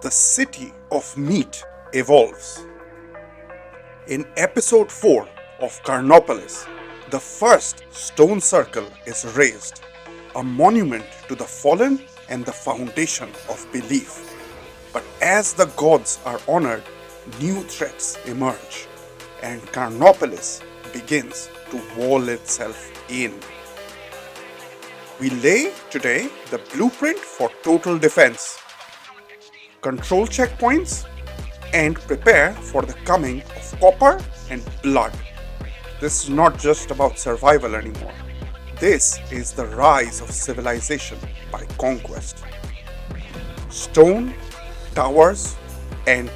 the city of meat evolves. In episode 4 of Carnopolis, the first stone circle is raised, a monument to the fallen and the foundation of belief. But as the gods are honored, new threats emerge, and Carnopolis begins to wall itself in. We lay today the blueprint for total defense, control checkpoints, and prepare for the coming of copper and blood. This is not just about survival anymore. This is the rise of civilization by conquest. Stone, towers, and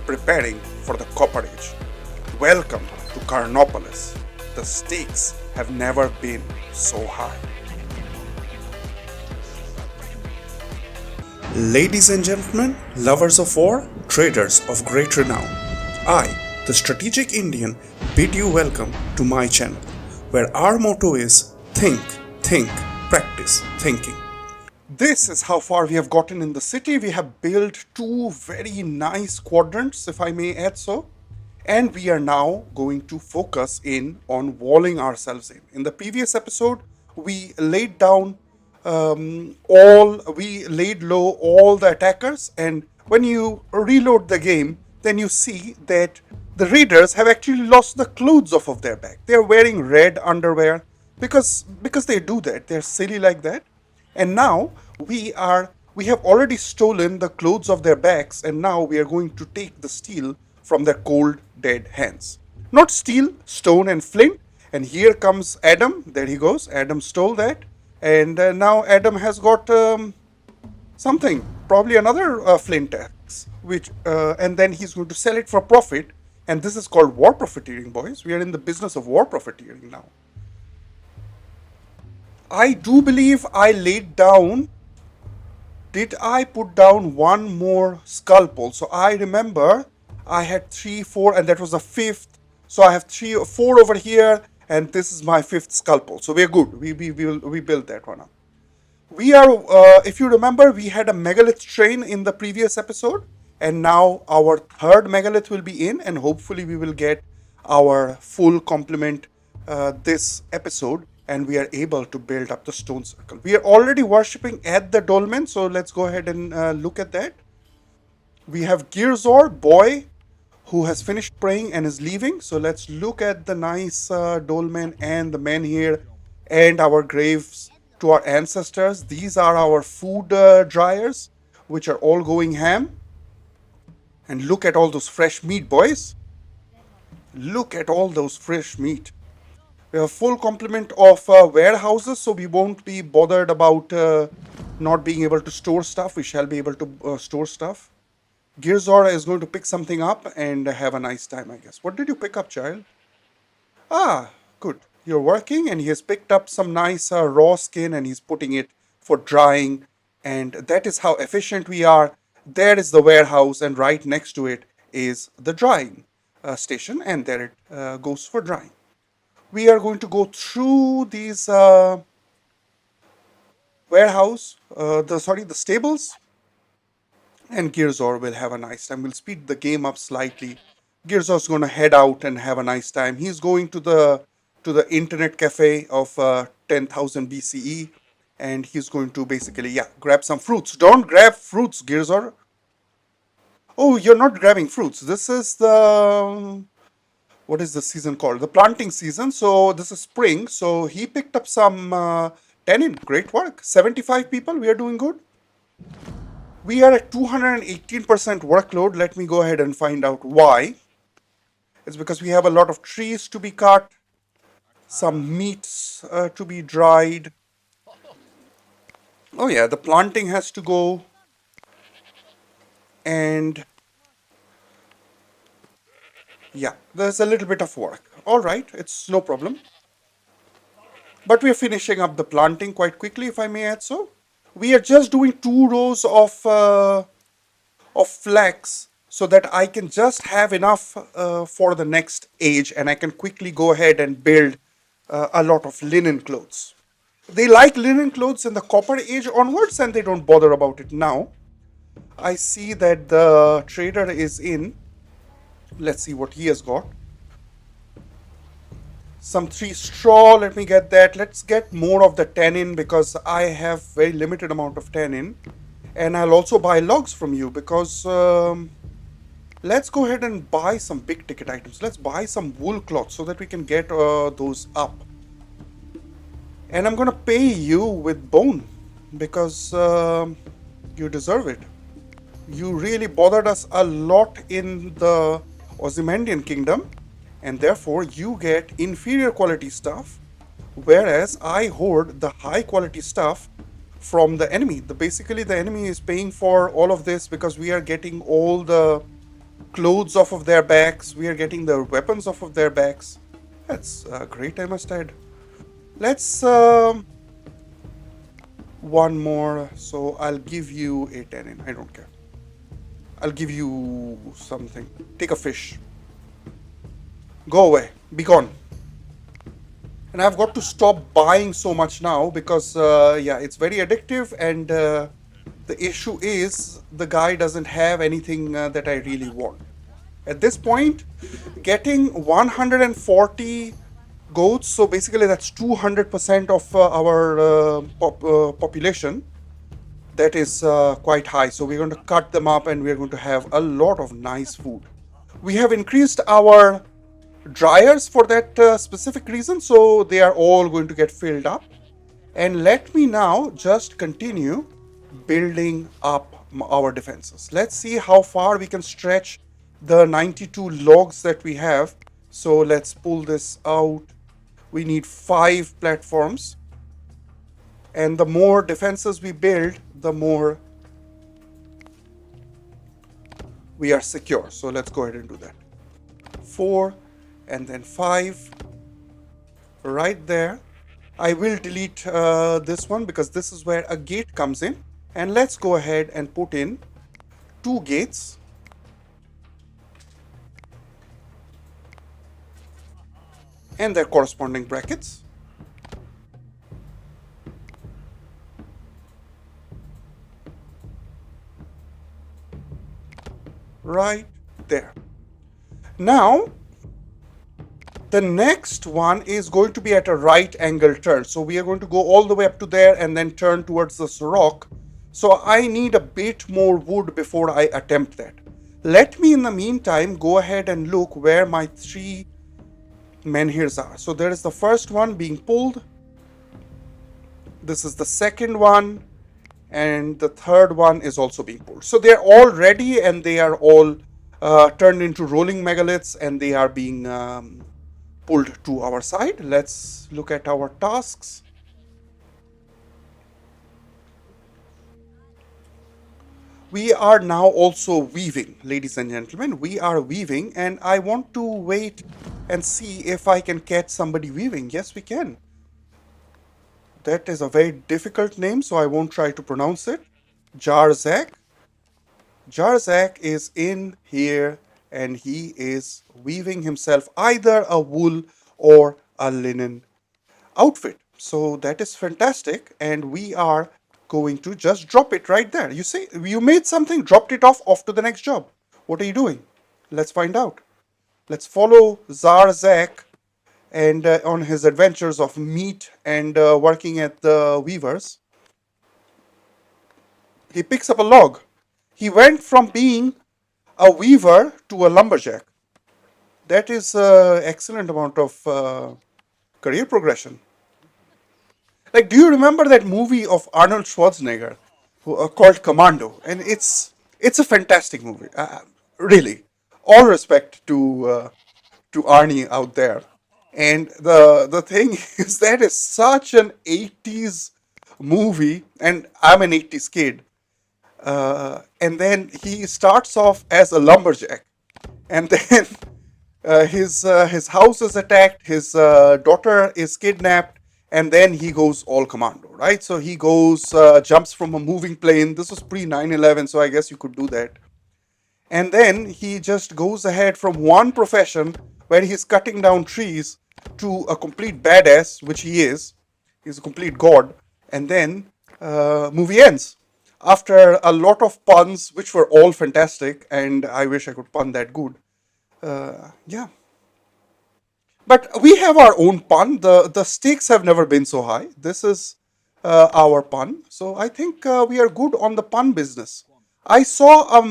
preparing for the copper age. Welcome to Carnopolis. The stakes have never been so high. Ladies and gentlemen, lovers of war, traders of great renown, I, the strategic Indian, bid you welcome to my channel, where our motto is think, practice thinking. This is how far we have gotten in the city. We have built two very nice quadrants, if I may add so, and we are now going to focus in on walling ourselves in. In the previous episode, we laid down we laid low all the attackers, and when you reload the game, then you see that the raiders have actually lost the clothes off of their back. They are wearing red underwear because they do that. They're silly like that. And now we have already stolen the clothes of their backs, and now we are going to take the steel from their cold dead hands. Not steel, stone and flint. And here comes Adam. There he goes. Adam stole that. And now Adam has got something, probably another flint axe, and then he's going to sell it for profit. And this is called war profiteering, boys. We are in the business of war profiteering now. I do believe I laid down. Did I put down one more skull pole? So I remember I had 3, 4, and that was the 5th. So I have 3 or 4 over here. And this is my 5th skull pole. So we're good. We built that one up. We are, if you remember, we had a megalith train in the previous episode. And now our 3rd megalith will be in. And hopefully we will get our full complement this episode. And we are able to build up the stone circle. We are already worshipping at the dolmen. So let's go ahead and look at that. We have Girzor, boy, who has finished praying and is leaving. So let's look at the nice dolmen and the menhir and our graves to our ancestors. These are our food dryers, which are all going ham. And look at all those fresh meat, boys. Look at all those fresh meat. We have a full complement of warehouses, so we won't be bothered about not being able to store stuff. We shall be able to store stuff. Girzora is going to pick something up and have a nice time, I guess. What did you pick up, child? Ah, good. You're working, and he has picked up some nice raw skin, and he's putting it for drying. And that is how efficient we are. There is the warehouse, and right next to it is the drying station, and there it goes for drying. We are going to go through these the stables. And Girzor will have a nice time. We'll speed the game up slightly. Girzor's going to head out and have a nice time. He's going to the internet cafe of 10,000 BCE, and he's going to basically grab some fruits. Don't grab fruits, Girzor. Oh, you're not grabbing fruits. This is the what is the season called? The planting season. So this is spring. So he picked up some tannin. Great work. 75 people. We are doing good. We are at 218% workload. Let me go ahead and find out why. It's because we have a lot of trees to be cut, some meats to be dried. Oh yeah, the planting has to go. And yeah, there's a little bit of work. All right, it's no problem. But we're finishing up the planting quite quickly, if I may add so. We are just doing 2 rows of flax so that I can just have enough for the next age, and I can quickly go ahead and build a lot of linen clothes. They like linen clothes in the copper age onwards, and they don't bother about it now. I see that the trader is in. Let's see what he has got. Some 3 straw, let me get that. Let's get more of the tannin because I have very limited amount of tannin. And I'll also buy logs from you because let's go ahead and buy some big ticket items. Let's buy some wool cloth so that we can get those up. And I'm gonna pay you with bone because you deserve it. You really bothered us a lot in the Ozymandian kingdom, and therefore you get inferior quality stuff, whereas I hoard the high quality stuff from the enemy. Basically, the enemy is paying for all of this because we are getting all the clothes off of their backs, we are getting the weapons off of their backs. That's great, I must add. Let's one more. So I'll give you a tannin. I don't care. I'll give you something. Take a fish. Go away. Be gone. And I've got to stop buying so much now because, yeah, it's very addictive. And the issue is the guy doesn't have anything that I really want. At this point, getting 140 goats, so basically that's 200% of our population. That is quite high. So we're going to cut them up and we're going to have a lot of nice food. We have increased our dryers for that specific reason, so they are all going to get filled up. And let me now just continue building up our defenses. Let's see how far we can stretch the 92 logs that we have. So let's pull this out. We need 5 platforms. And the more defenses we build, the more we are secure. So let's go ahead and do that. 4 and then 5 right there. I will delete this one because this is where a gate comes in. And let's go ahead and put in 2 gates. And their corresponding brackets. Right there. Now, the next one is going to be at a right angle turn. So we are going to go all the way up to there and then turn towards this rock. So I need a bit more wood before I attempt that. Let me in the meantime go ahead and look where my 3 menhirs are. So there is the first one being pulled. This is the second one. And the third one is also being pulled. So they're all ready and they are all turned into rolling megaliths and they are being pulled to our side. Let's look at our tasks. We are now also weaving, ladies and gentlemen. We are weaving and I want to wait and see if I can catch somebody weaving. Yes, we can. That is a very difficult name, so I won't try to pronounce it. Jarzak. Jarzak is in here and he is weaving himself either a wool or a linen outfit. So that is fantastic and we are going to just drop it right there. You see, you made something, dropped it off to the next job. What are you doing? Let's find out. Let's follow Zarzak and on his adventures of meat and working at the weavers. He picks up a log. He went from being a weaver to a lumberjack. That is excellent amount of career progression. Like, do you remember that movie of Arnold Schwarzenegger called Commando? And it's a fantastic movie. Really, all respect to Arnie out there. And the thing is that is such an 80s movie, and I'm an 80s kid. And then he starts off as a lumberjack, and then his house is attacked, his daughter is kidnapped, and then he goes all commando, right? So he goes jumps from a moving plane. This was pre 9/11, so I guess you could do that. And then he just goes ahead from one profession where he's cutting down trees to a complete badass, which he is. He's a complete god. And then movie ends. After a lot of puns, which were all fantastic, and I wish I could pun that good. Yeah, but we have our own pun. The stakes have never been so high. This is our pun, so I think we are good on the pun business. I saw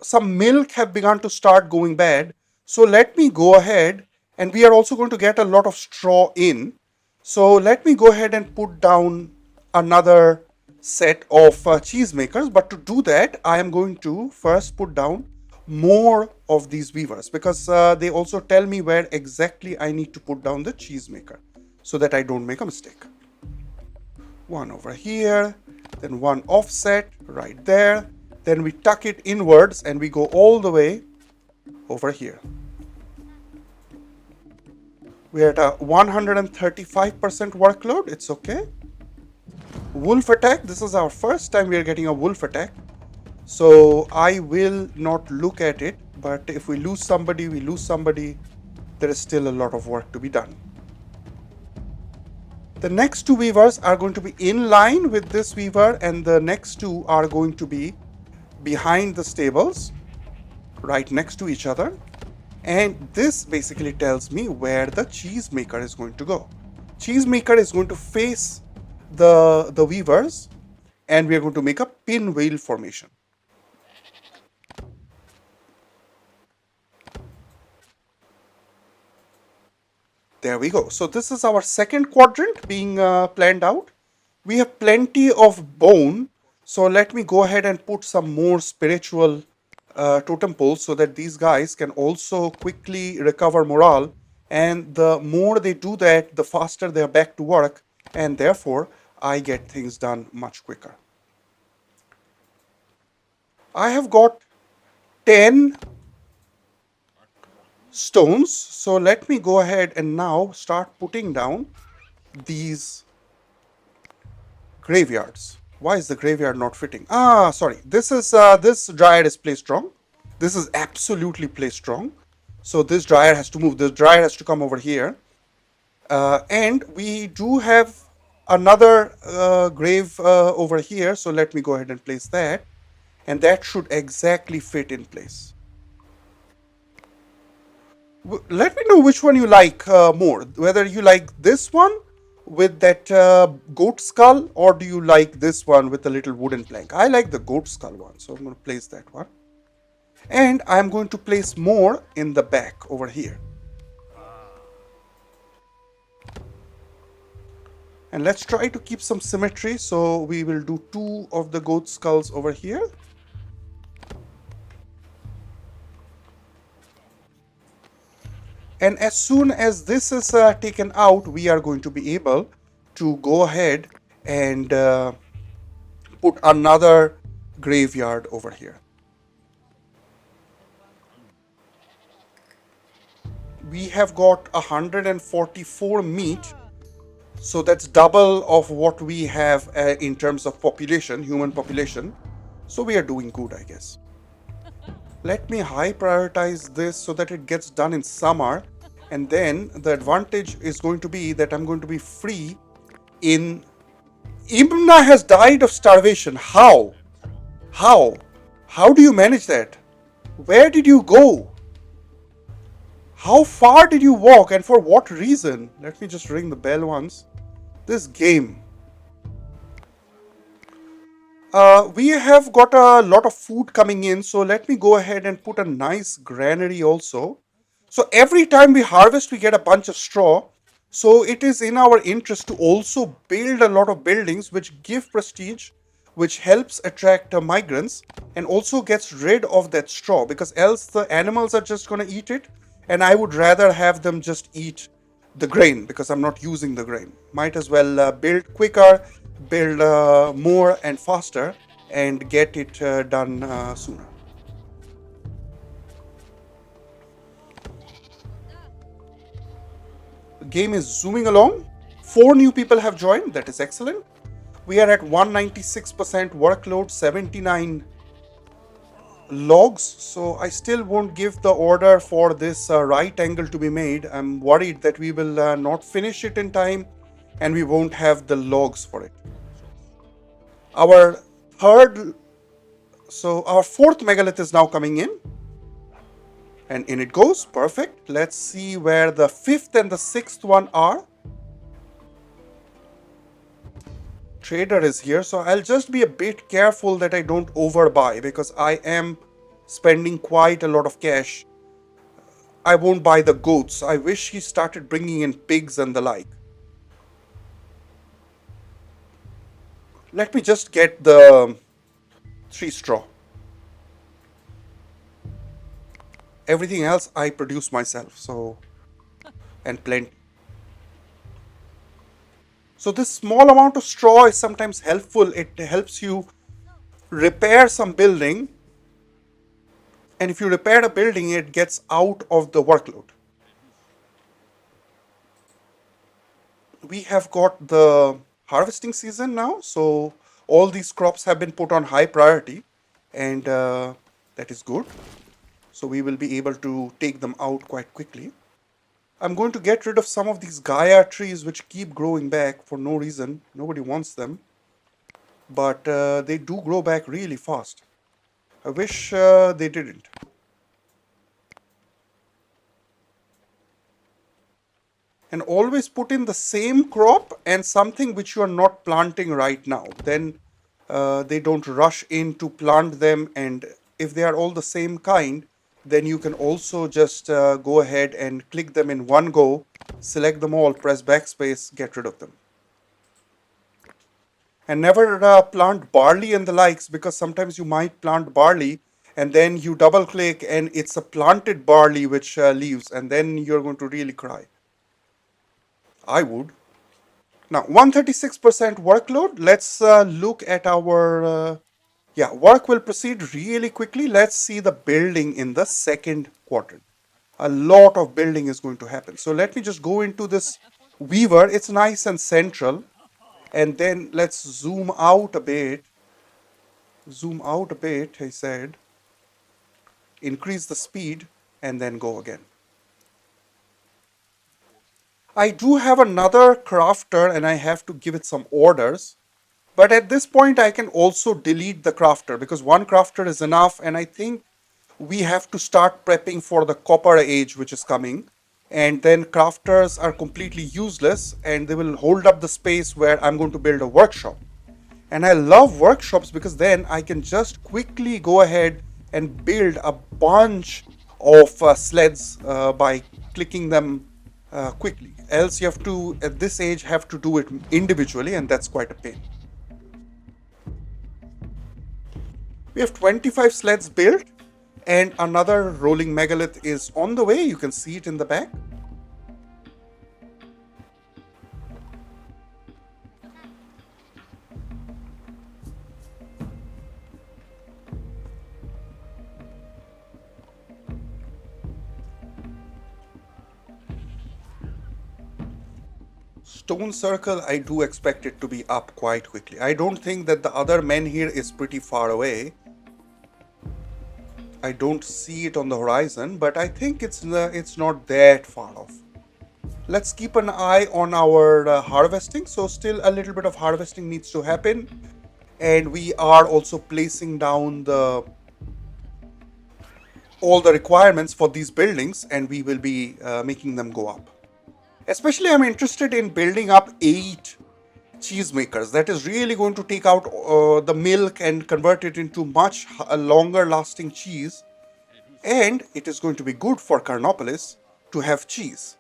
some milk have begun to start going bad, so let me go ahead, and we are also going to get a lot of straw in. So let me go ahead and put down another set of cheese makers. But to do that, I am going to first put down more of these weavers, because they also tell me where exactly I need to put down the cheese maker so that I don't make a mistake. One over here, then one offset right there. Then we tuck it inwards and we go all the way over here. We're at a 135% workload. It's okay. Wolf attack. This is our first time we are getting a wolf attack. So I will not look at it, but if we lose somebody, we lose somebody. There is still a lot of work to be done. The next two weavers are going to be in line with this weaver, and the next two are going to be behind the stables, right next to each other. And this basically tells me where the cheese maker is going to go. Cheese maker is going to face the weavers, and we are going to make a pinwheel formation. There we go. So this is our second quadrant being planned out. We have plenty of bone. So let me go ahead and put some more spiritual totem poles so that these guys can also quickly recover morale. And the more they do that, the faster they are back to work. And therefore, I get things done much quicker. I have got 10 stones. So let me go ahead and now start putting down these graveyards. Why is the graveyard not fitting? Ah, sorry. This dryad is placed wrong. This is absolutely placed wrong. So this dryad has to move. This dryad has to come over here. And we do have another grave over here. So let me go ahead and place that. And that should exactly fit in place. Let me know which one you like more. Whether you like this one with that goat skull, or do you like this one with the little wooden plank? I like the goat skull one, so I'm going to place that one. And I'm going to place more in the back over here. And let's try to keep some symmetry. So we will do 2 of the goat skulls over here. And as soon as this is taken out, we are going to be able to go ahead and put another graveyard over here. We have got 144 meat, so that's double of what we have in terms of population, human population. So we are doing good, I guess. Let me high prioritize this so that it gets done in summer, and then the advantage is going to be that I'm going to be free in... Imna has died of starvation. How? How do you manage that? Where did you go? How far did you walk, and for what reason? Let me just ring the bell once. This game. We have got a lot of food coming in, so let me go ahead and put a nice granary also. So every time we harvest, we get a bunch of straw. So it is in our interest to also build a lot of buildings which give prestige, which helps attract migrants, and also gets rid of that straw, because else the animals are just going to eat it, and I would rather have them just eat the grain because I'm not using the grain. Might as well build quicker, build more and faster, and get it done sooner. The game is zooming along. 4 new people have joined. That is excellent. We are at 196% workload, 79 logs. So I still won't give the order for this right angle to be made. I'm worried that we will not finish it in time and we won't have the logs for it. Our third, so our fourth megalith is now coming in. And in it goes. Perfect. Let's see where the fifth and the sixth one are. Trader is here, so I'll just be a bit careful that I don't overbuy because I am spending quite a lot of cash. I won't buy the goats. I wish he started bringing in pigs and the like. Let me just get the three straw. Everything else I produce myself, so and plenty. So this small amount of straw is sometimes helpful. It helps you repair some building, and if you repair a building, it gets out of the workload. We have got the harvesting season now, so all these crops have been put on high priority, and that is good. So we will be able to take them out quite quickly. I'm going to get rid of some of these Gaia trees which keep growing back for no reason. Nobody wants them, but they do grow back really fast. I wish they didn't. And always put in the same crop and something which you are not planting right now. Then they don't rush in to plant them. And if they are all the same kind, then you can also just go ahead and click them in one go, select them all, press backspace, get rid of them. And never plant barley and the likes, because sometimes you might plant barley and then you double click and it's a planted barley which leaves, and then you're going to really cry. I would. Now, 136% workload. Let's look at our. Yeah, work will proceed really quickly. Let's see the building in the second quadrant. A lot of building is going to happen. So let me just go into this weaver. It's nice and central. And then let's zoom out a bit. Zoom out a bit, I said. Increase the speed and then go again. I do have another crafter and I have to give it some orders. But at this point, I can also delete the crafter because one crafter is enough. And I think we have to start prepping for the copper age, which is coming. And then crafters are completely useless and they will hold up the space where I'm going to build a workshop. And I love workshops because then I can just quickly go ahead and build a bunch of sleds by clicking them quickly. Else you have to, at this age, have to do it individually, and that's quite a pain. We have 25 sleds built, and another rolling megalith is on the way. You can see it in the back. Stone Circle, I do expect it to be up quite quickly. I don't think that the other menhir is pretty far away. I don't see it on the horizon, but I think it's not that far off. Let's keep an eye on our harvesting. So still a little bit of harvesting needs to happen, and we are also placing down the all the requirements for these buildings, and we will be making them go up. Especially, I'm interested in building up 8 cheesemakers. That is really going to take out the milk and convert it into much longer lasting cheese. And it is going to be good for Carnopolis to have cheese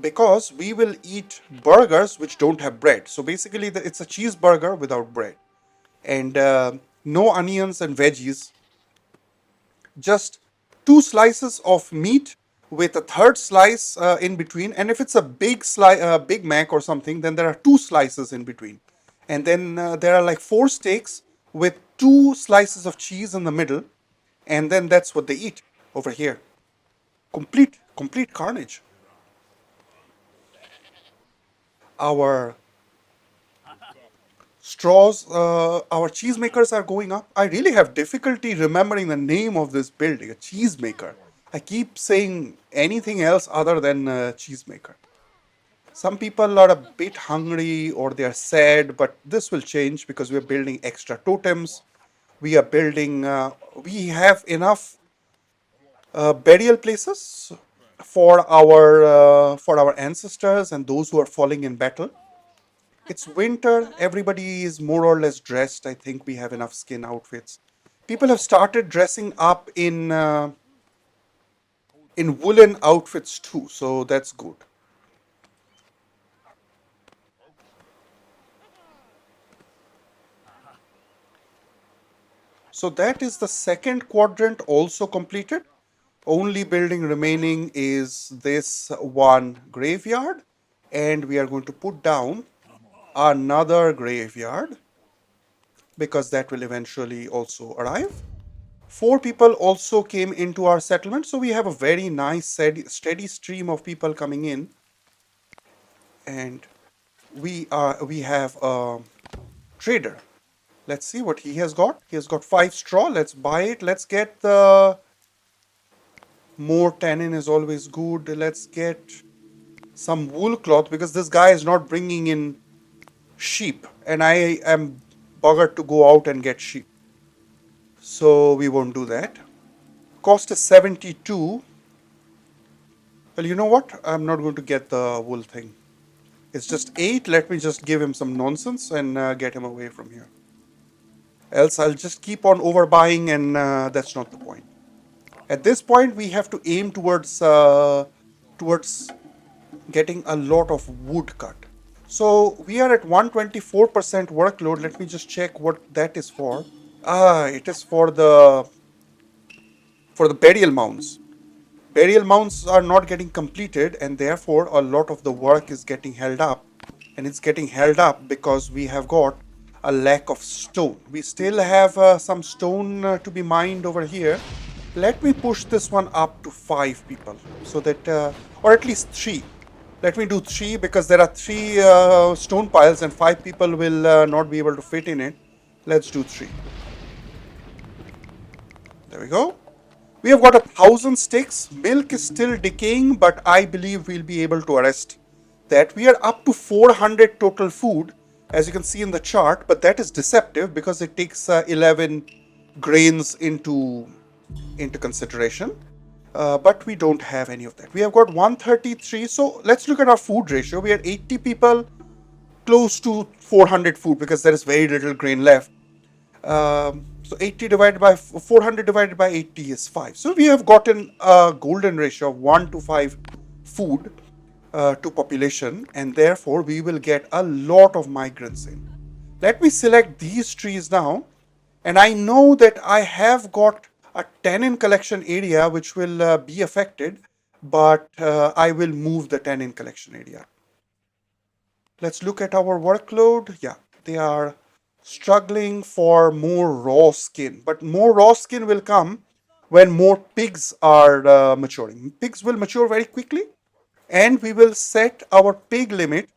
because we will eat burgers which don't have bread. So basically, it's a cheeseburger without bread and no onions and veggies, just 2 slices of meat with a third slice in between. And if it's a Big Mac or something, then there are 2 slices in between. And then there are like 4 steaks with 2 slices of cheese in the middle. And then that's what they eat over here. Complete carnage. Our straws, our cheesemakers are going up. I really have difficulty remembering the name of this building, a cheesemaker. I keep saying anything else other than cheesemaker. Some people are a bit hungry or they are sad, but this will change because we're building extra totems. We are building, we have enough burial places for our ancestors and those who are falling in battle. It's winter, everybody is more or less dressed. I think we have enough skin outfits. People have started dressing up in woolen outfits too, so that's good. So that is the second quadrant also completed. Only building remaining is this one graveyard, and we are going to put down another graveyard because that will eventually also arrive. Four people also came into our settlement, so we have a very nice steady stream of people coming in, and we have a trader. Let's see what he has got. He has got 5 straw. Let's buy it. Let's get the more tannin is always good. Let's get some wool cloth because this guy is not bringing in sheep, and I am buggered to go out and get sheep. So we won't do that. Cost is 72. Well, you know what? I'm not going to get the wool thing. It's just 8. Let me just give him some nonsense and get him away from here. Else I'll just keep on overbuying, and that's not the point. At this point, we have to aim towards getting a lot of wood cut. So we are at 124% workload. Let me just check what that is for. Ah, it is for the burial mounds. Burial mounds are not getting completed, and therefore a lot of the work is getting held up. And it's getting held up because we have got a lack of stone. We still have some stone to be mined over here. Let me push this one up to 5 people so that, or at least 3. Let me do 3 because there are 3 stone piles and 5 people will not be able to fit in it. Let's do 3. There we go. We have got 1,000 sticks. Milk is still decaying, but I believe we'll be able to arrest that. We are up to 400 total food, as you can see in the chart, but that is deceptive because it takes 11 grains into consideration. But we don't have any of that. We have got 133. So let's look at our food ratio. We are 80 people, close to 400 food because there is very little grain left. So 80 divided by 400 divided by 80 is 5. So we have gotten a golden ratio of 1 to 5 food to population, and therefore we will get a lot of migrants in. Let me select these trees now, and I know that I have got a tannin collection area which will be affected, but I will move the tannin collection area. Let's look at our workload. Yeah, they are struggling for more raw skin, but more raw skin will come when more pigs are maturing. Pigs will mature very quickly, and we will set our pig limit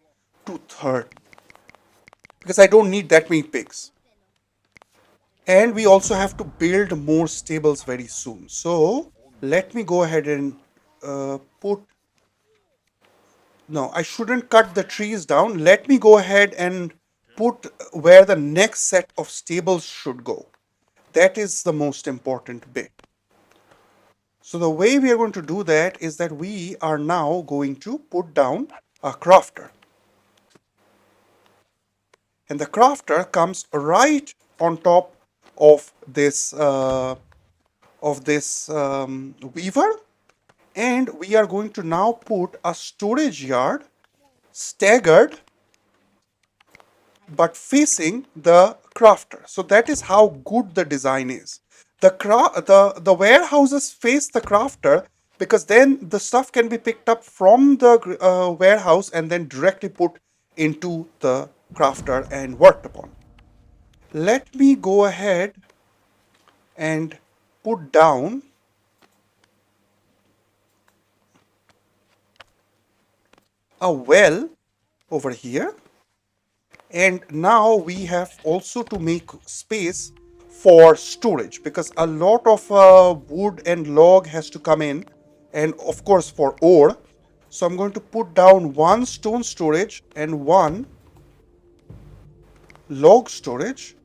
to 30 because I don't need that many pigs. And we also have to build more stables very soon. So let me go ahead and put. No, I shouldn't cut the trees down. Let me go ahead and put where the next set of stables should go. That is the most important bit. So the way we are going to do that is that we are now going to put down a crafter. And the crafter comes right on top of this weaver, and we are going to now put a storage yard staggered but facing the crafter. So that is how good the design is. The warehouses face the crafter because then the stuff can be picked up from the warehouse and then directly put into the crafter and worked upon. Let me go ahead and put down a well over here, and now we have also to make space for storage because a lot of wood and log has to come in, and of course for ore. So I'm going to put down one stone storage and one log storage,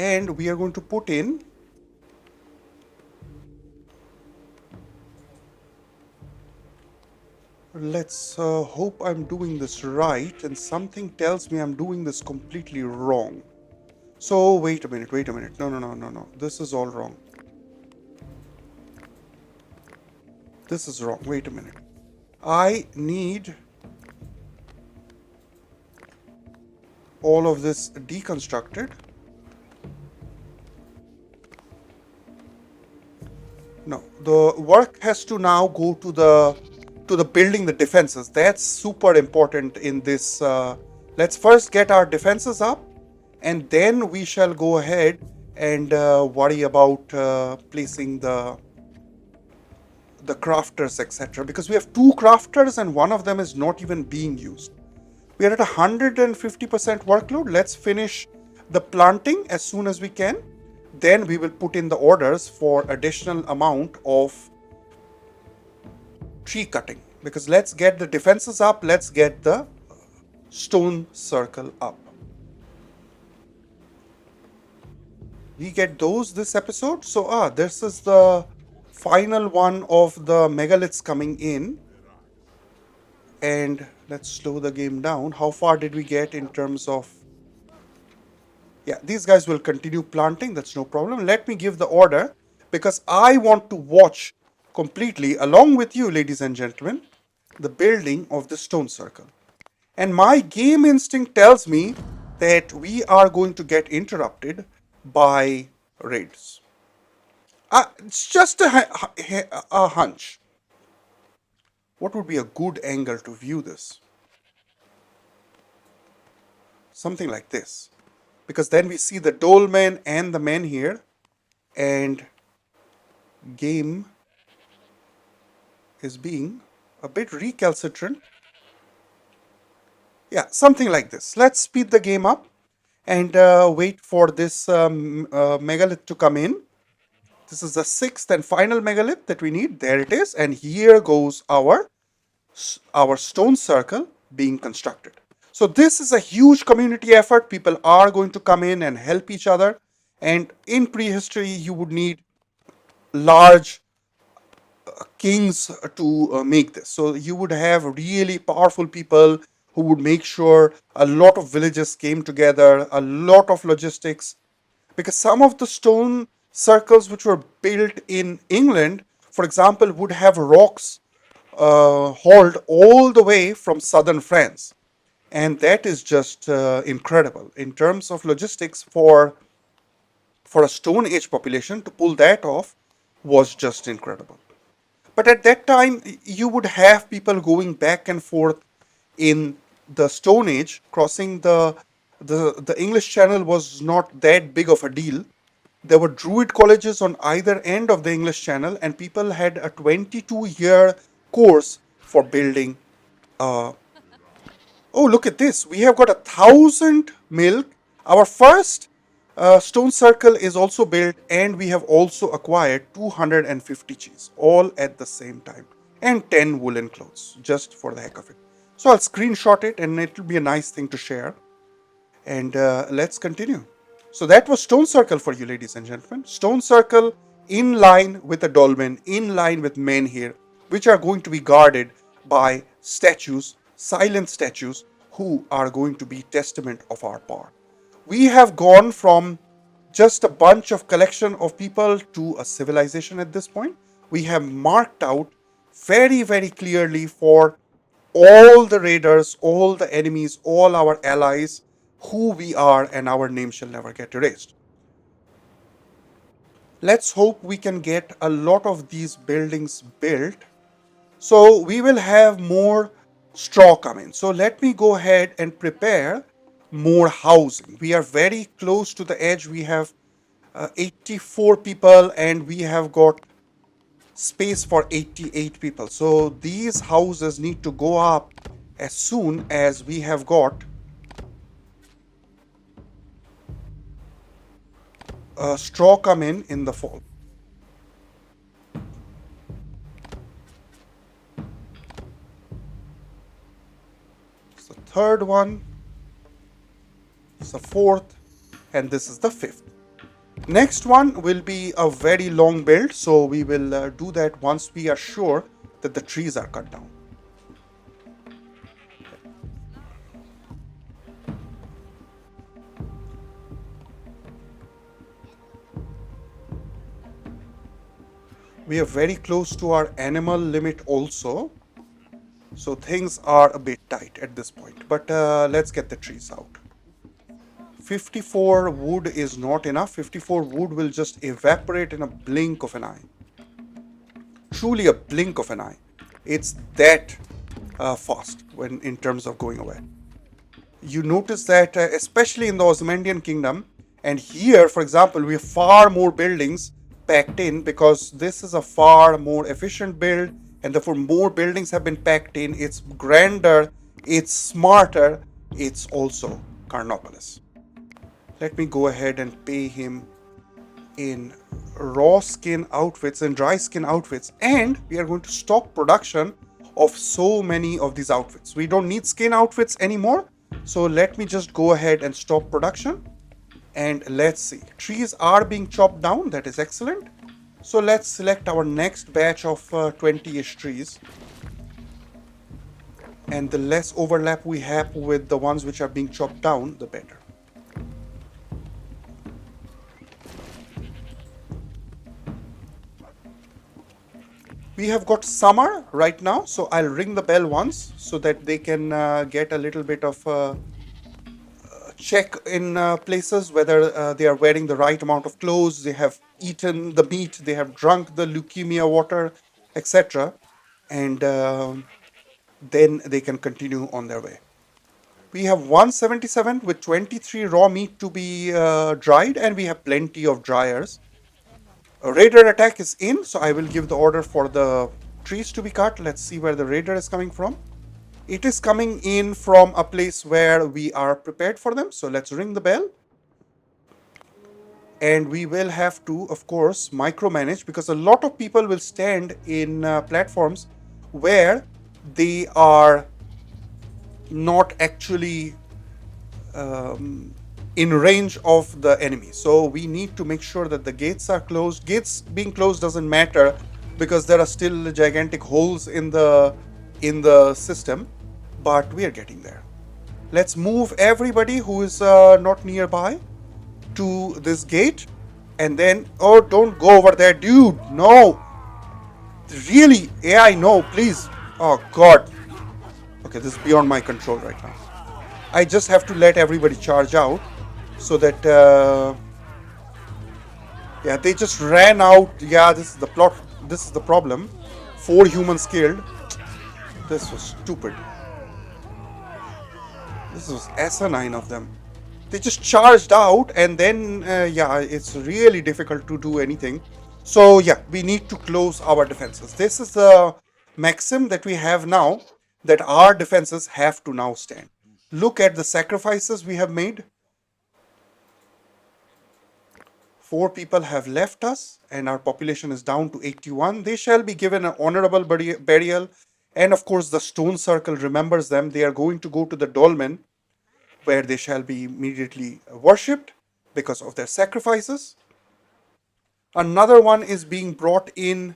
and we are going to put in, let's hope I'm doing this right, and something tells me I'm doing this completely wrong. So wait a minute, wait a minute. No, no, no, no, no. This is all wrong. This is wrong. Wait a minute. I need all of this deconstructed. No, the work has to now go to the building the defenses. That's super important in this. Let's first get our defenses up, and then we shall go ahead and worry about placing the crafters, etc. Because we have two crafters and one of them is not even being used. We are at 150% workload. Let's finish the planting as soon as we can. Then we will put in the orders for additional amount of tree cutting. Because let's get the defenses up. Let's get the stone circle up. We get those this episode. So this is the final one of the megaliths coming in. And let's slow the game down. How far did we get in terms of... Yeah, these guys will continue planting. That's no problem. Let me give the order because I want to watch completely, along with you, ladies and gentlemen, the building of the stone circle. And my game instinct tells me that we are going to get interrupted by raids. It's just a hunch. What would be a good angle to view this? Something like this. Because then we see the dolmen and the menhir, and game is being a bit recalcitrant. Yeah, something like this. Let's speed the game up and wait for this megalith to come in. This is the sixth and final megalith that we need. There it is. And here goes our stone circle being constructed. So this is a huge community effort. People are going to come in and help each other. And in prehistory, you would need large kings to make this. So you would have really powerful people who would make sure a lot of villages came together, a lot of logistics, because some of the stone circles which were built in England, for example, would have rocks hauled all the way from southern France. And that is just incredible in terms of logistics for a Stone Age population to pull that off was just incredible. But at that time, you would have people going back and forth in the Stone Age, crossing the English Channel was not that big of a deal. There were Druid colleges on either end of the English Channel, and people had a 22-year course for building. Oh, look at this! We have got 1,000 milk. Our first stone circle is also built, and we have also acquired 250 cheese, all at the same time, and 10 woolen clothes, just for the heck of it. So I'll screenshot it, and it will be a nice thing to share. And let's continue. So that was stone circle for you, ladies and gentlemen. Stone circle in line with the dolmen, in line with menhir, which are going to be guarded by statues, silent statues, who are going to be testament of our power. We have gone from just a bunch of collection of people to a civilization at this point. We have marked out very, very clearly for all the raiders, all the enemies, all our allies, who we are, and our name shall never get erased. Let's hope we can get a lot of these buildings built. So we will have more straw coming. So let me go ahead and prepare more housing. We are very close to the edge. We have 84 people and we have got space for 88 people. So these houses need to go up as soon as we have got straw come in the fall. It's the third one, it's the fourth, and this is the fifth. Next one will be a very long build, so we will do that once we are sure that the trees are cut down. We are very close to our animal limit also, so things are a bit tight at this point. But let's get the trees out. 54 wood is not enough. 54 wood will just evaporate in a blink of an eye. Truly a blink of an eye. It's that fast when in terms of going away. You notice that especially in the Osmandian kingdom, and here, for example, we have far more buildings packed in because this is a far more efficient build, and therefore more buildings have been packed in. It's grander, it's smarter, it's also Carnopolis. Let me go ahead and pay him in raw skin outfits and dry skin outfits, and we are going to stop production of so many of these outfits. We don't need skin outfits anymore, so let me just go ahead and stop production. And let's see, trees are being chopped down. That is excellent. So let's select our next batch of 20-ish trees, and the less overlap we have with the ones which are being chopped down, the better. We have got summer right now, so I'll ring the bell once so that they can get a little bit of check in places whether they are wearing the right amount of clothes, they have eaten the meat, they have drunk the leukemia water, etc. And then they can continue on their way. We have 177 with 23 raw meat to be dried, and we have plenty of dryers. A raider attack is in, so I will give the order for the trees to be cut. Let's see where the raider is coming from. It is coming in from a place where we are prepared for them. So let's ring the bell. And we will have to, of course, micromanage, because a lot of people will stand in platforms where they are not actually in range of the enemy. So we need to make sure that the gates are closed. Gates being closed doesn't matter because there are still gigantic holes in the system, but we are getting there. Let's move everybody who is not nearby to this gate, and then, oh, don't go over there, dude. No, really, AI, no, please. Oh god. Okay, this is beyond my control right now. I just have to let everybody charge out so that yeah, they just ran out. Yeah, this is the plot. This is the problem. 4 humans killed. This was stupid. This was asinine of them. They just charged out, and then yeah, it's really difficult to do anything. So yeah, we need to close our defenses. This is the maxim that we have now, that our defenses have to now stand. Look at the sacrifices we have made. 4 people have left us, and our population is down to 81. They shall be given an honorable burial. And of course, the stone circle remembers them. They are going to go to the dolmen, where they shall be immediately worshipped because of their sacrifices. Another one is being brought in,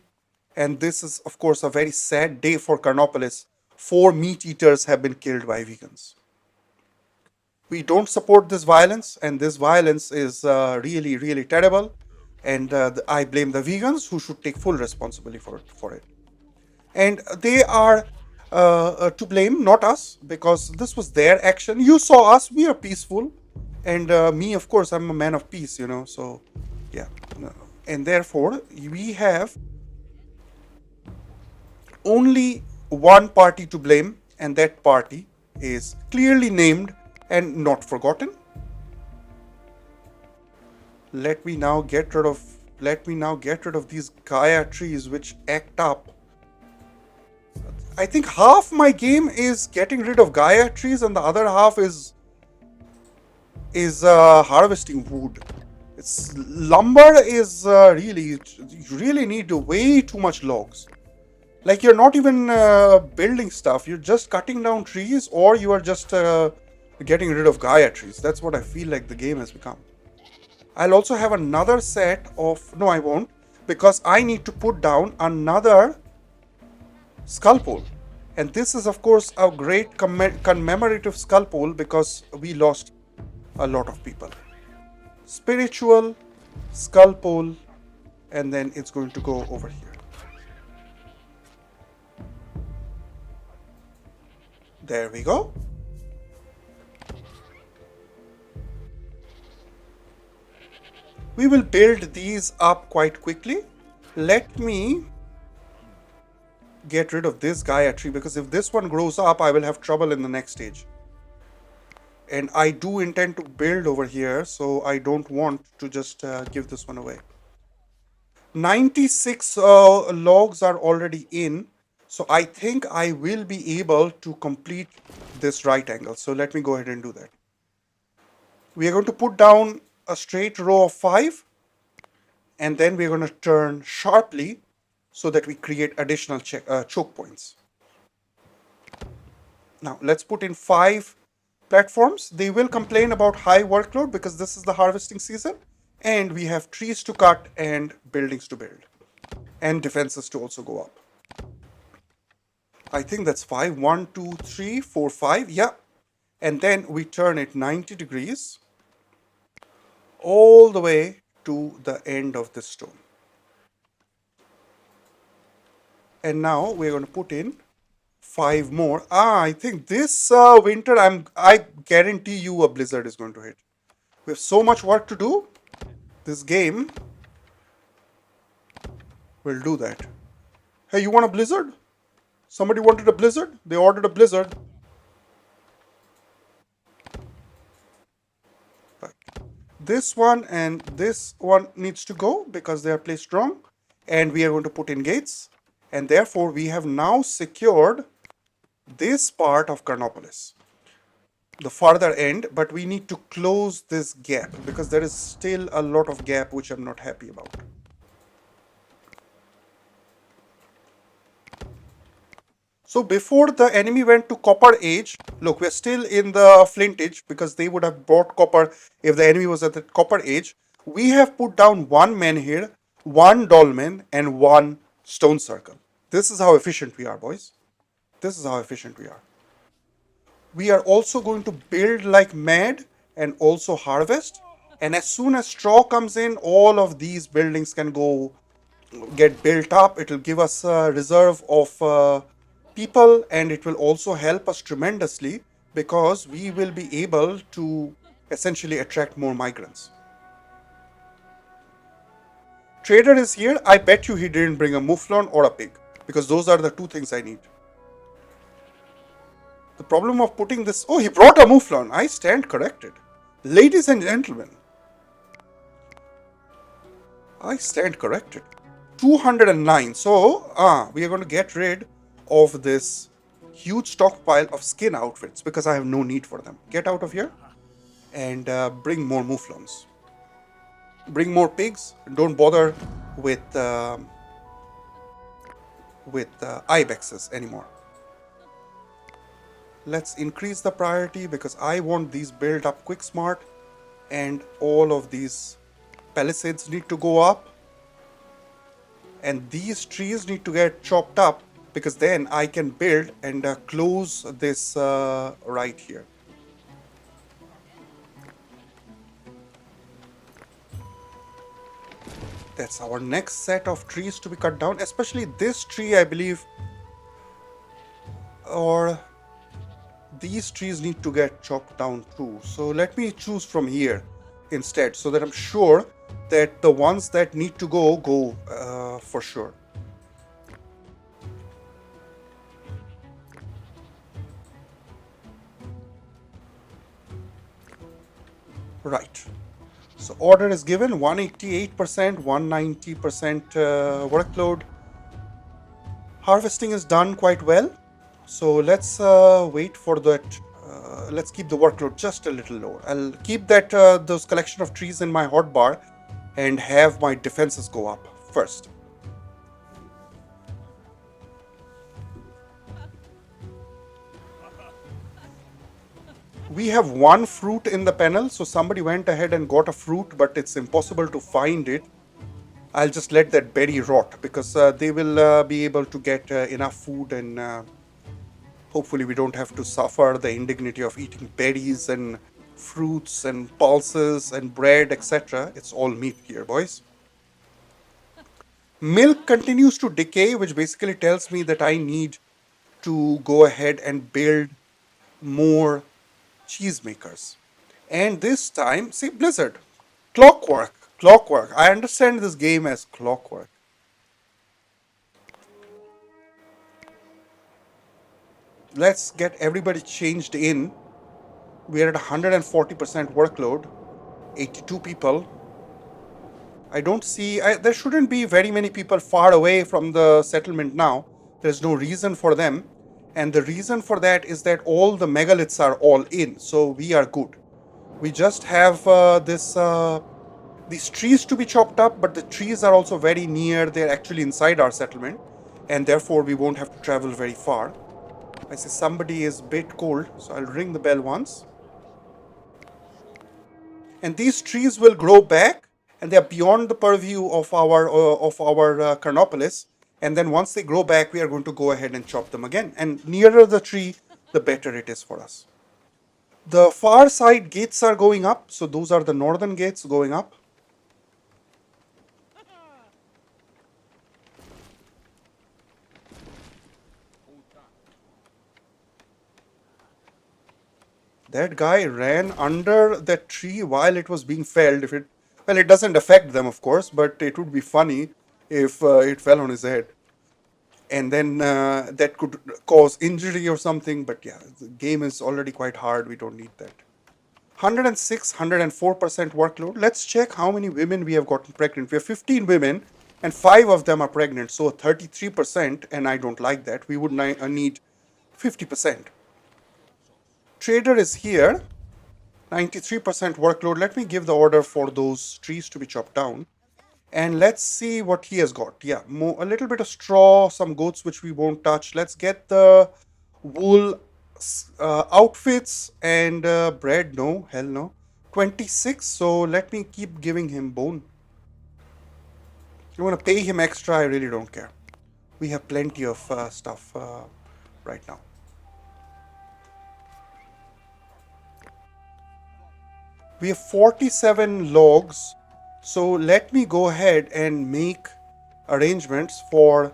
and this is, of course, a very sad day for Carnopolis. 4 meat eaters have been killed by vegans. We don't support this violence, and this violence is really, really terrible. And I blame the vegans, who should take full responsibility for it. And they are to blame, not us, because this was their action. You saw us, we are peaceful. And me, of course, I'm a man of peace, you know, so yeah. And therefore, we have only one party to blame, and that party is clearly named and not forgotten. Let me now get rid of these Gaia trees which act up. I think half my game is getting rid of Gaia trees, and the other half is harvesting wood. It's lumber is really, you really need way too much logs. Like, you're not even building stuff, you're just cutting down trees, or you are just getting rid of Gaia trees. That's what I feel like the game has become. I'll also have another set of, no I won't, because I need to put down another skull pole. And this is of course a great commemorative skull pole because we lost a lot of people. Spiritual skull pole, and then it's going to go over here. There we go. We will build these up quite quickly. Let me get rid of this Gaia tree because if this one grows up, I will have trouble in the next stage. And I do intend to build over here, so I don't want to just give this one away. 96 logs are already in, so I think I will be able to complete this right angle. So let me go ahead and do that. We are going to put down a straight row of 5, and then we're going to turn sharply so that we create additional choke points. Now let's put in 5 platforms. They will complain about high workload because this is the harvesting season, and we have trees to cut and buildings to build, and defenses to also go up. I think that's 5. 1, 2, 3, 4, 5. Yeah. And then we turn it 90 degrees all the way to the end of this stone. And now we're going to put in 5 more. I think this winter, I guarantee you a blizzard is going to hit. We have so much work to do. This game will do that. Hey, you want a blizzard? Somebody wanted a blizzard? They ordered a blizzard. Right. This one and this one needs to go because they are placed wrong. And we are going to put in gates. And therefore, we have now secured this part of Carnopolis, the farther end, but we need to close this gap because there is still a lot of gap which I'm not happy about. So before the enemy went to copper age, look, we're still in the flint age because they would have brought copper if the enemy was at the copper age. We have put down 1 menhir, 1 dolmen, and 1 stone circle. This is how efficient we are, boys. This is how efficient we are. We are also going to build like mad and also harvest. And as soon as straw comes in, all of these buildings can go get built up. It will give us a reserve of people, and it will also help us tremendously because we will be able to essentially attract more migrants. Trader is here. I bet you he didn't bring a mouflon or a pig because those are the 2 things I need. The problem of putting this... Oh, he brought a mouflon. I stand corrected. Ladies and gentlemen, I stand corrected. 209. So, we are going to get rid of this huge stockpile of skin outfits because I have no need for them. Get out of here and bring more mouflons. Bring more pigs. Don't bother with ibexes anymore. Let's increase the priority because I want these built up quick smart, and all of these palisades need to go up, and these trees need to get chopped up because then I can build and close this right here. That's our next set of trees to be cut down, especially this tree, I believe, or these trees need to get chopped down too. So let me choose from here instead so that I'm sure that the ones that need to go for sure. Right. So order is given 188%, 190% workload. Harvesting is done quite well. So let's wait for that. Let's keep the workload just a little lower. I'll keep that those collection of trees in my hotbar and have my defenses go up first. We have one fruit in the panel, so somebody went ahead and got a fruit, but it's impossible to find it. I'll just let that berry rot because they will be able to get enough food, and hopefully we don't have to suffer the indignity of eating berries and fruits and pulses and bread, etc. It's all meat here, boys. Milk continues to decay, which basically tells me that I need to go ahead and build more cheesemakers. And this time, see, Blizzard, clockwork, clockwork. I understand this game as clockwork. Let's get everybody changed in. We're at 140% workload, 82 people. I don't see, there shouldn't be very many people far away from the settlement now. There's no reason for them. And the reason for that is that all the megaliths are all in, so we are good. We just have these trees to be chopped up, but the trees are also very near. They're actually inside our settlement, and therefore we won't have to travel very far. I say somebody is a bit cold, so I'll ring the bell once. And these trees will grow back, and they are beyond the purview of our Carnopolis. And then once they grow back, we are going to go ahead and chop them again. And nearer the tree, the better it is for us. The far side gates are going up, so those are the northern gates going up. That guy ran under that tree while it was being felled. If it, well, it doesn't affect them, of course, but it would be funny if it fell on his head, and then that could cause injury or something. But yeah, the game is already quite hard. We don't need that. 106, 104% workload. Let's check how many women we have gotten pregnant. We have 15 women, and 5 of them are pregnant, so 33%. And I don't like that. We would need 50%. Trader is here. 93% workload. Let me give the order for those trees to be chopped down. And let's see what he has got. Yeah, a little bit of straw, some goats which we won't touch. Let's get the wool outfits and bread. No, hell no. 26. So let me keep giving him bone. You want to pay him extra? I really don't care. We have plenty of stuff right now. We have 47 logs, so let me go ahead and make arrangements for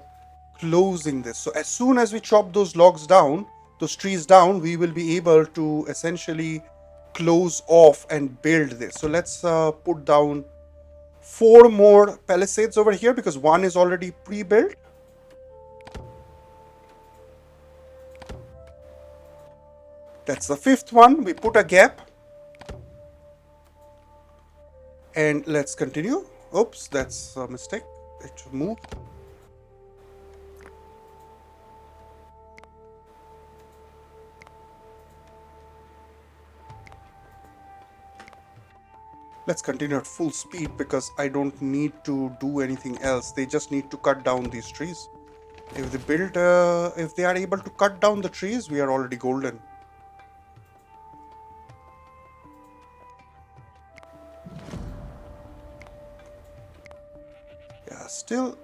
closing this. So as soon as we chop those logs down, those trees down, we will be able to essentially close off and build this. So let's put down 4 more palisades over here because one is already pre-built. That's the 5th one. We put a gap. And let's continue. Oops, that's a mistake. It should move. Let's continue at full speed because I don't need to do anything else. They just need to cut down these trees. If they build, if they are able to cut down the trees, we are already golden. Yeah, still,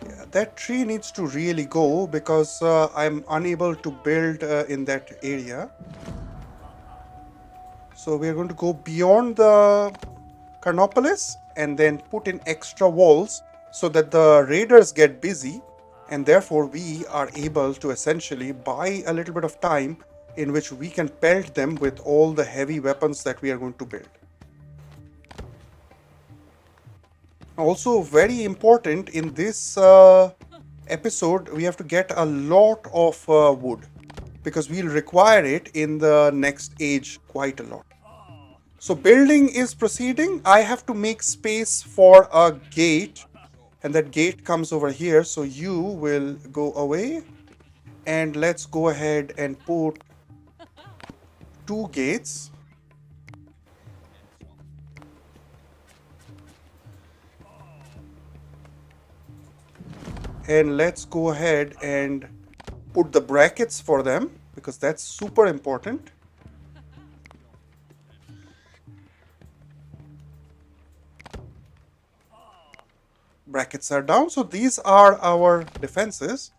yeah, that tree needs to really go because I'm unable to build in that area. So we are going to go beyond the Carnopolis and then put in extra walls so that the raiders get busy, and therefore we are able to essentially buy a little bit of time in which we can pelt them with all the heavy weapons that we are going to build. Also, very important in this episode, we have to get a lot of wood because we'll require it in the next age quite a lot. So building is proceeding. I have to make space for a gate, and that gate comes over here. So you will go away, and let's go ahead and put 2 gates. And let's go ahead and put the brackets for them because that's super important. brackets are down. So these are our defenses.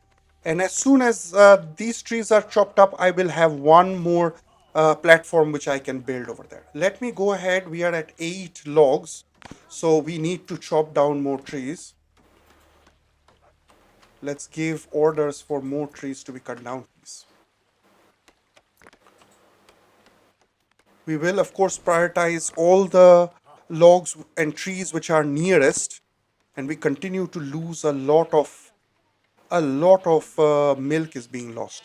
And as soon as these trees are chopped up, I will have one more platform which I can build over there. Let me go ahead. We are at 8 logs. So we need to chop down more trees. Let's give orders for more trees to be cut down, please. We will, of course, prioritize all the logs and trees which are nearest, and we continue to lose a lot of milk is being lost.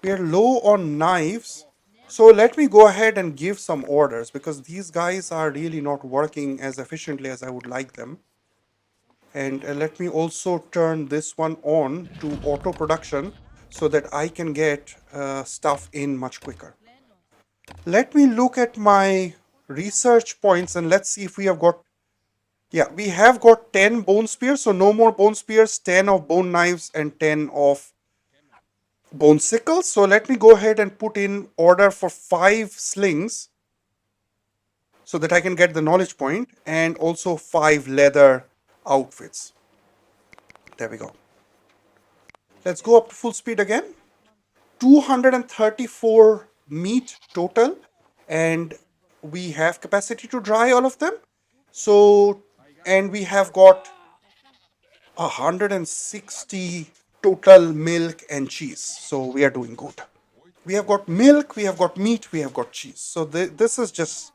We are low on knives, so let me go ahead and give some orders because these guys are really not working as efficiently as I would like them. And let me also turn this one on to auto production so that I can get stuff in much quicker. Let me look at my research points and let's see if we have got. Yeah, we have got 10 bone spears, so no more bone spears, 10 of bone knives, and 10 of bone sickles. So let me go ahead and put in order for 5 slings so that I can get the knowledge point, and also 5 leather outfits. There we go. Let's go up to full speed again. 234 meat total, and we have capacity to dry all of them. So, and we have got 160 total milk and cheese. So we are doing good. We have got milk, we have got meat, we have got cheese. So this is just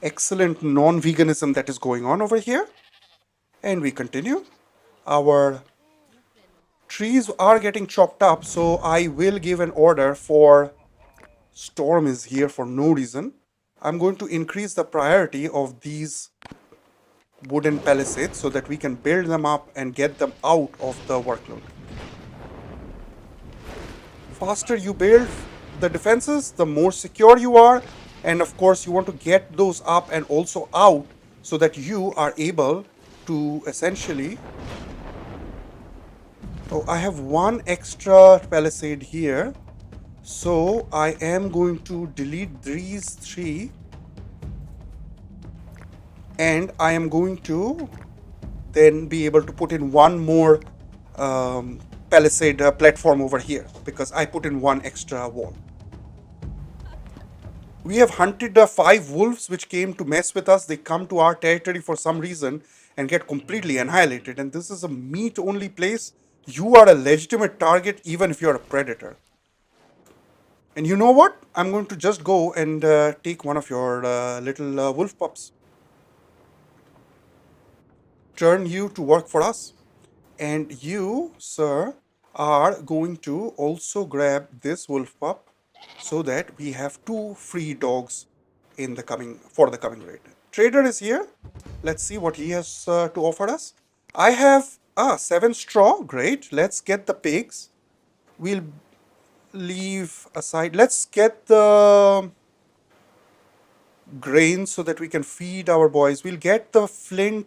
excellent non-veganism that is going on over here. And we continue. Our trees are getting chopped up, so I will give an order for storm is here for no reason. I'm going to increase the priority of these wooden palisades so that we can build them up and get them out of the workload. Faster you build the defenses, the more secure you are, and of course you want to get those up and also out so that you are able to essentially. Oh, I have one extra palisade here, so I am going to delete these 3 and I am going to then be able to put in one more palisade platform over here because I put in one extra wall. We have hunted the 5 wolves which came to mess with us. They come to our territory for some reason and get completely annihilated. And this is a meat only place. You are a legitimate target even if you're a predator. And you know what? I'm going to just go and take one of your little wolf pups. Turn you to work for us. And you, sir, are going to also grab this wolf pup so that we have 2 free dogs in the coming raid. Trader is here. Let's see what he has to offer us. I have 7 straw. Great. Let's get the pigs. We'll leave aside. Let's get the grain so that we can feed our boys. We'll get the flint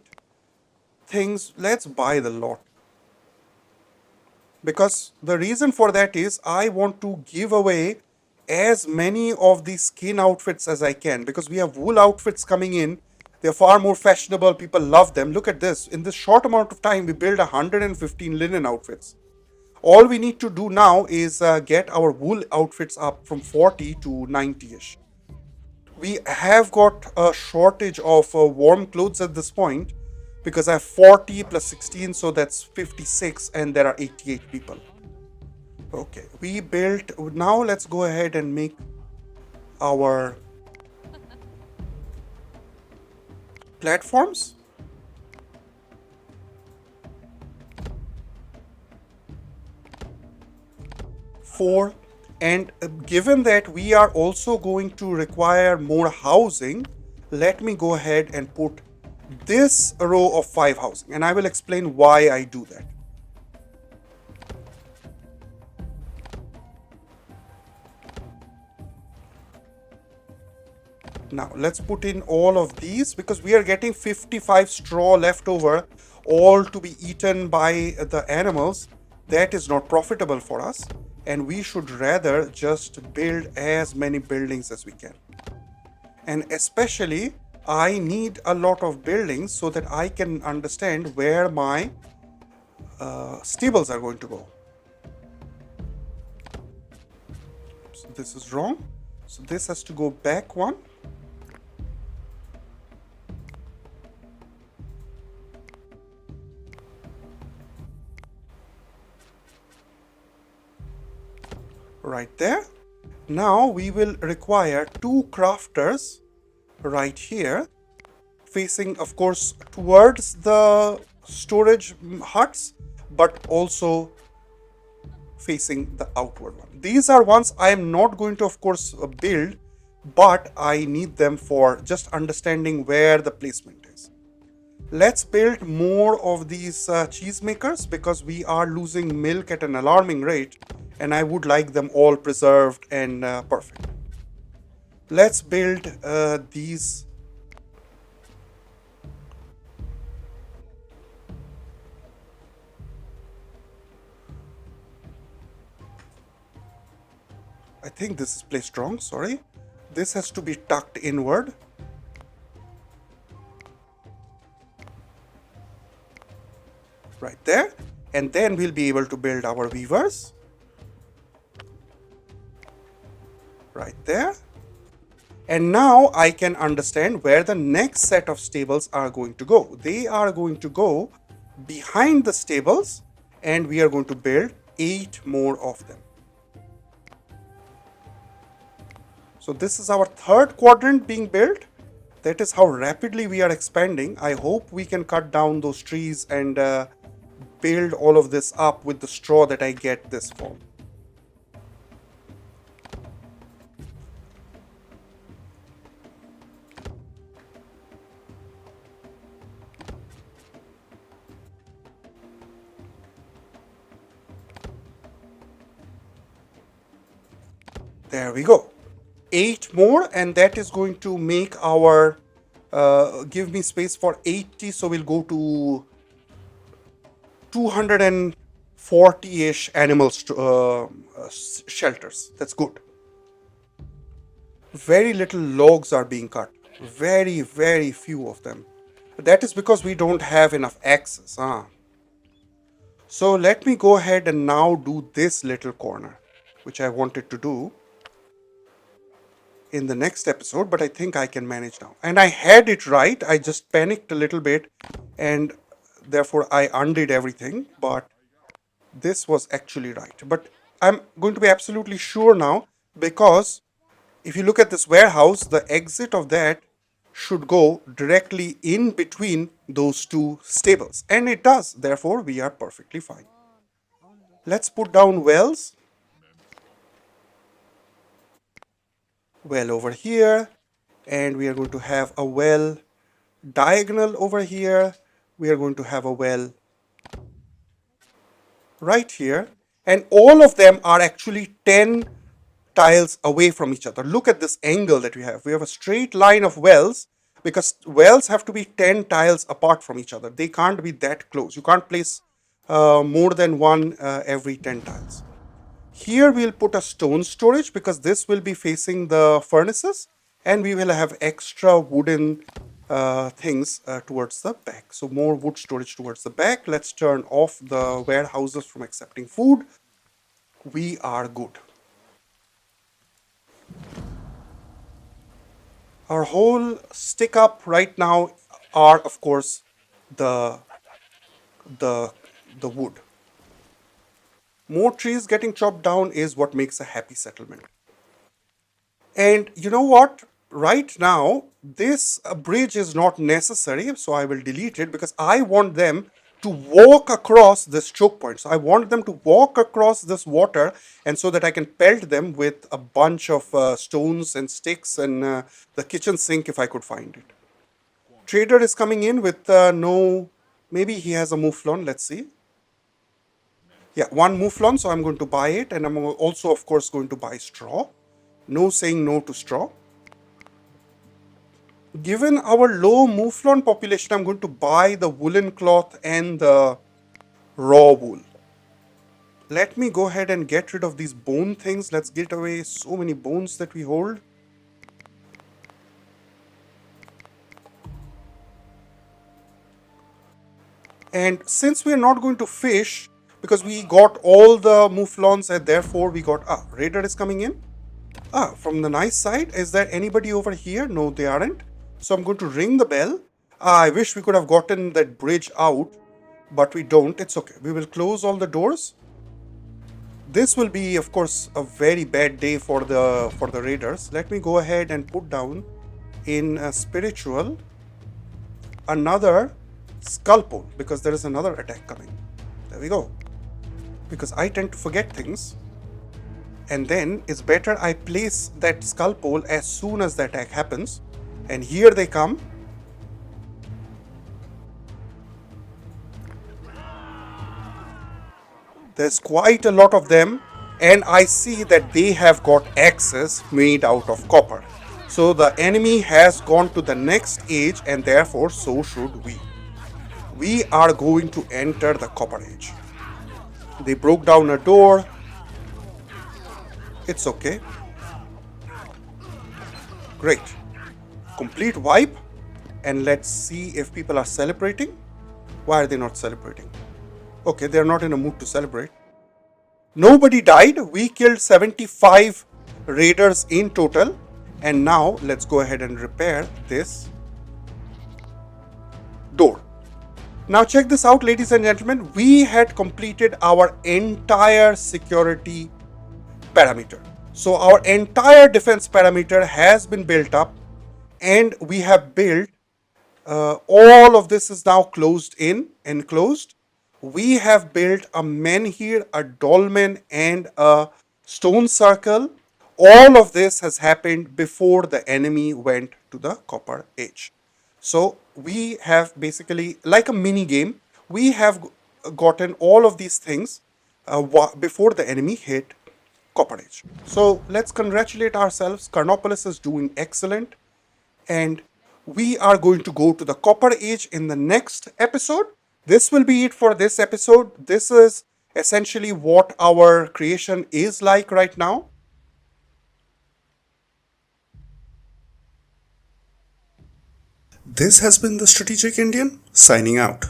things. Let's buy the lot. Because the reason for that is I want to give away as many of these skin outfits as I can because we have wool outfits coming in. They're far more fashionable. People love them. Look at this. In this short amount of time, we build 115 linen outfits. All we need to do now is get our wool outfits up from 40 to 90-ish. We have got a shortage of warm clothes at this point because I have 40 plus 16, so that's 56, and there are 88 people. Okay, we built. Now let's go ahead and make our platforms. 4. And given that we are also going to require more housing, let me go ahead and put this row of 5 housing, and I will explain why I do that. Now let's put in all of these because we are getting 55 straw left over, all to be eaten by the animals. That is not profitable for us, and we should rather just build as many buildings as we can. And especially I need a lot of buildings so that I can understand where my stables are going to go. So this is wrong. So this has to go back one. Right there. Now we will require two crafters right here, facing of course towards the storage huts, but also facing the outward one. These are ones I am not going to of course build, but I need them for just understanding where the placement is. Let's build more of these cheese makers because we are losing milk at an alarming rate, and I would like them all preserved and perfect. Let's build these. I think this is placed wrong, sorry. This has to be tucked inward. Right there. And then we'll be able to build our weavers. Right there. And now I can understand where the next set of stables are going to go. They are going to go behind the stables, and we are going to build 8 more of them. So this is our third quadrant being built. That is how rapidly we are expanding. I hope we can cut down those trees and build all of this up with the straw that I get this from. There we go. 8 more, and that is going to make our give me space for 80, so we'll go to 240-ish animals shelters. That's good. Very little logs are being cut. Very few of them. That is because we don't have enough access. So let me go ahead and now do this little corner, which I wanted to do in the next episode, but I think I can manage now. And I had it right. I just panicked a little bit, and therefore I undid everything, but this was actually right. But I'm going to be absolutely sure now, because if you look at this warehouse, the exit of that should go directly in between those two stables. And it does. Therefore, we are perfectly fine. Let's put down wells. Well over here. And we are going to have a well diagonal over here. We are going to have a well right here. And all of them are actually 10 tiles away from each other. Look at this angle that we have. We have a straight line of wells because wells have to be 10 tiles apart from each other. They can't be that close. You can't place more than one every 10 tiles. Here we'll put a stone storage because this will be facing the furnaces, and we will have extra wooden things towards the back. So more wood storage towards the back. Let's turn off the warehouses from accepting food. We are good. Our whole stick up right now are of course the the the wood. More trees getting chopped down is what makes a happy settlement. And you know what? Right now, this bridge is not necessary, so I will delete it because I want them to walk across this choke point. So I want them to walk across this water, and so that I can pelt them with a bunch of stones and sticks and the kitchen sink if I could find it. Trader is coming in with no, maybe he has a mouflon, let's see. Yeah, one mouflon, so I'm going to buy it, and I'm also, of course, going to buy straw. No saying no to straw. Given our low mouflon population, I'm going to buy the woolen cloth and the raw wool. Let me go ahead and get rid of these bone things. Let's get away so many bones that we hold. And since we are not going to fish, because we got all the mouflons and therefore we got, raider is coming in. From the nice side, is there anybody over here? No, they aren't. So I'm going to ring the bell. I wish we could have gotten that bridge out, but we don't. It's okay. We will close all the doors. This will be, of course, a very bad day for the raiders. Let me go ahead and put down in spiritual another skull pole, because there is another attack coming. There we go. Because I tend to forget things, and then it's better I place that skull pole as soon as the attack happens. And here they come. There's quite a lot of them, and I see that they have got axes made out of copper. So the enemy has gone to the next age, and therefore so should we. We are going to enter the copper age. They broke down a door. It's okay. Great. Complete wipe. And let's see if people are celebrating. Why are they not celebrating? Okay, they're not in a mood to celebrate. Nobody died. We killed 75 raiders in total. And now let's go ahead and repair this door. Now check this out, ladies and gentlemen. We had completed our entire security parameter. So our entire defense parameter has been built up, and we have built all of this is now closed in, enclosed. We have built a menhir, a dolmen, and a stone circle. All of this has happened before the enemy went to the copper age. So we have basically, like a mini game, we have gotten all of these things before the enemy hit copper age. So let's congratulate ourselves. Carnopolis is doing excellent, and we are going to go to the copper age in the next episode. This will be it for this episode. This is essentially what our creation is like right now. This has been the Strategic Indian signing out.